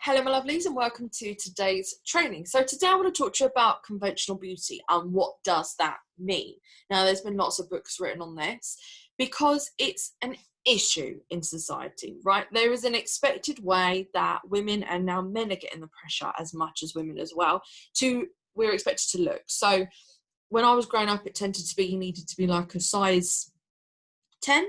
Hello my lovelies and welcome to today's training. So today I want to talk to you about conventional beauty and what does that mean. Now there's been lots of books written on this because it's an issue in society, right? There is an expected way that women and now men are getting the pressure as much as women as well we're expected to look. So when I was growing up it tended to be you needed to be like a size 10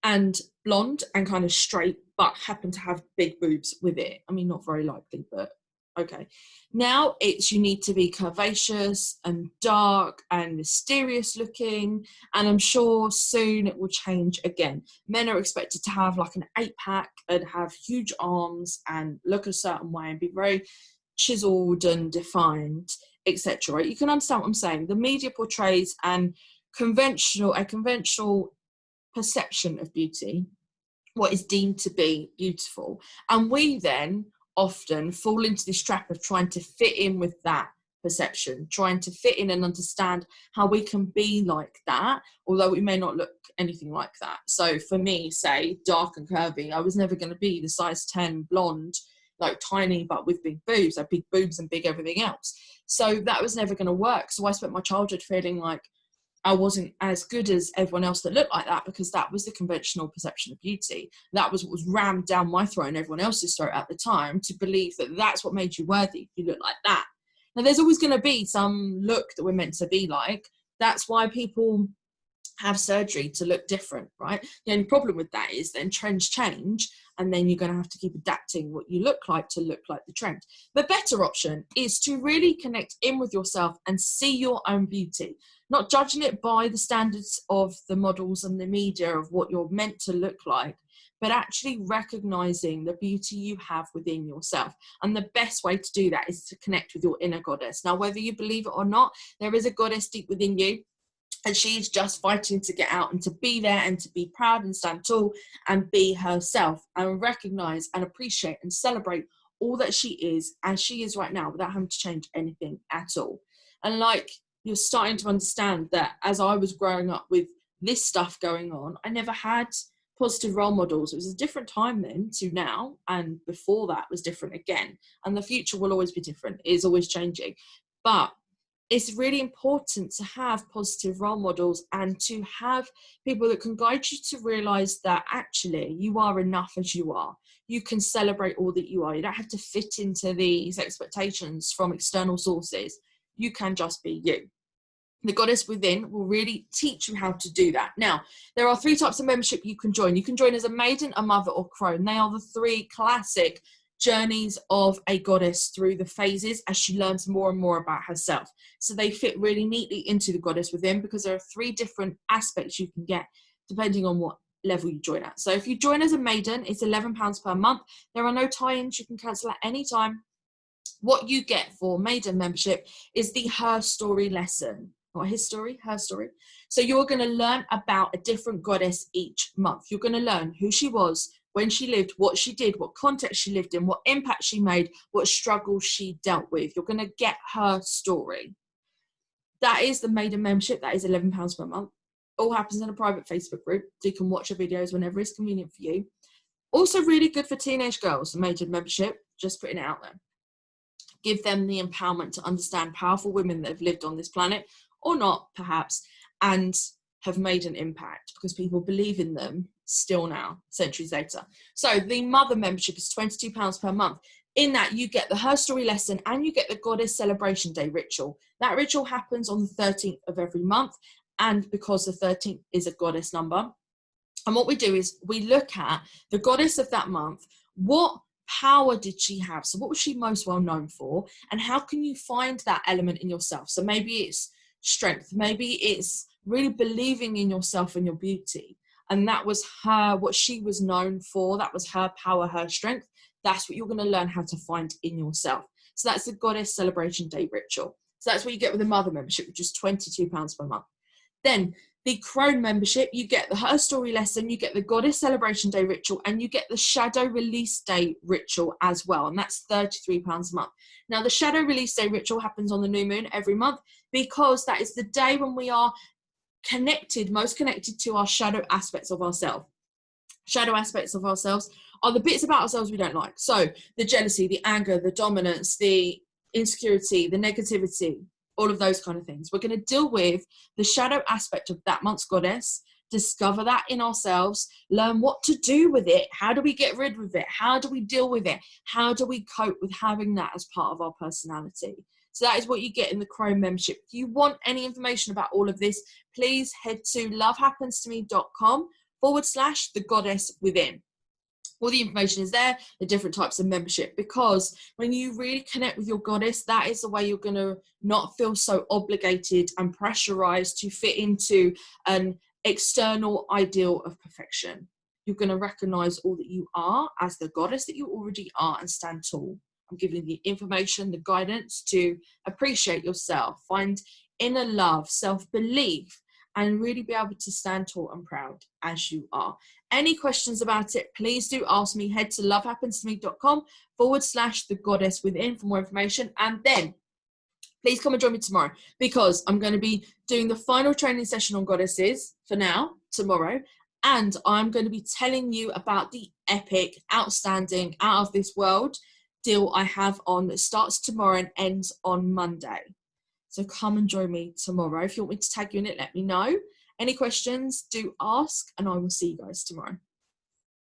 and blonde and kind of straight, but happen to have big boobs with it. I mean, not very likely, but okay. Now it's you need to be curvaceous and dark and mysterious looking, and I'm sure soon it will change again. Men are expected to have like an 8-pack and have huge arms and look a certain way and be very chiseled and defined, etc. Right? You can understand what I'm saying. The media portrays a conventional perception of beauty, what is deemed to be beautiful, and we then often fall into this trap of trying to fit in with that perception, trying to fit in and understand how we can be like that, although we may not look anything like that. So for me, say dark and curvy, I was never going to be the size 10 blonde, like tiny but with big boobs, like big boobs and big everything else. So that was never going to work. So I spent my childhood feeling like I wasn't as good as everyone else that looked like that, because that was the conventional perception of beauty. That was what was rammed down my throat and everyone else's throat at the time, to believe that that's what made you worthy if you look like that. Now, there's always going to be some look that we're meant to be like. That's why people have surgery to look different, right? The only problem with that is then trends change, and then you're going to have to keep adapting what you look like to look like the trend. The better option is to really connect in with yourself and see your own beauty, not judging it by the standards of the models and the media of what you're meant to look like, but actually recognizing the beauty you have within yourself. And the best way to do that is to connect with your inner goddess. Now, whether you believe it or not, there is a goddess deep within you, and she's just fighting to get out and to be there and to be proud and stand tall and be herself and recognize and appreciate and celebrate all that she is as she is right now, without having to change anything at all. And like, you're starting to understand that as I was growing up with this stuff going on, I never had positive role models. It was a different time then to now, and before that was different again. And the future will always be different. It is always changing. But it's really important to have positive role models and to have people that can guide you to realize that actually you are enough as you are. You can celebrate all that you are. You don't have to fit into these expectations from external sources. You can just be you. The goddess within will really teach you how to do that. Now, there are 3 types of membership you can join. You can join as a maiden, a mother, or crone. They are the 3 classic journeys of a goddess through the phases as she learns more and more about herself. So they fit really neatly into the goddess within, because there are 3 different aspects you can get depending on what level you join at. So if you join as a maiden, it's £11 per month. There are no tie-ins. You can cancel at any time. What you get for maiden membership is the Her Story lesson. Not his story, her story. So you're going to learn about a different goddess each month. You're going to learn who she was, when she lived, what she did, what context she lived in, what impact she made, what struggles she dealt with. You're going to get her story. That is the maiden membership. That is £11 per month. All happens in a private Facebook group, so you can watch her videos whenever it's convenient for you. Also really good for teenage girls, the maiden membership, just putting it out there. Give them the empowerment to understand powerful women that have lived on this planet, or not perhaps, and have made an impact, because people believe in them still now, centuries later. So the mother membership is £22 per month. In that, you get the Her Story lesson and you get the Goddess Celebration Day ritual. That ritual happens on the 13th of every month, and because the 13th is a goddess number. And what we do is we look at the goddess of that month. What power did she have? So what was she most well known for? And how can you find that element in yourself? So maybe it's strength. Maybe it's really believing in yourself and your beauty. And that was her, what she was known for. That was her power, her strength. That's what you're going to learn how to find in yourself. So that's the Goddess Celebration Day ritual. So that's what you get with the mother membership, which is £22 per month. Then the crone membership, you get the Her Story lesson, you get the Goddess Celebration Day ritual, and you get the Shadow Release Day ritual as well. And that's £33 a month. Now, the Shadow Release Day ritual happens on the new moon every month, because that is the day when we are connected, most connected to our shadow aspects of ourselves. Shadow aspects of ourselves are the bits about ourselves we don't like. So the jealousy, the anger, the dominance, the insecurity, the negativity, all of those kind of things. We're going to deal with the shadow aspect of that month's goddess, discover that in ourselves, learn what to do with it. How do we get rid of it? How do we deal with it? How do we cope with having that as part of our personality? So that is what you get in the Chrome membership. If you want any information about all of this, please head to lovehappens2me.com/the goddess within. All the information is there, the different types of membership, because when you really connect with your goddess, that is the way you're going to not feel so obligated and pressurized to fit into an external ideal of perfection. You're going to recognize all that you are as the goddess that you already are and stand tall. I'm giving you the information, the guidance to appreciate yourself, find inner love, self-belief, and really be able to stand tall and proud as you are. Any questions about it, please do ask me. Head to lovehappens2me.com/the goddess within for more information. And then please come and join me tomorrow, because I'm going to be doing the final training session on goddesses for now, tomorrow. And I'm going to be telling you about the epic, outstanding, out of this world deal I have on that starts tomorrow and ends on Monday. So come and join me tomorrow. If you want me to tag you in it, let me know. Any questions, do ask, and I will see you guys tomorrow.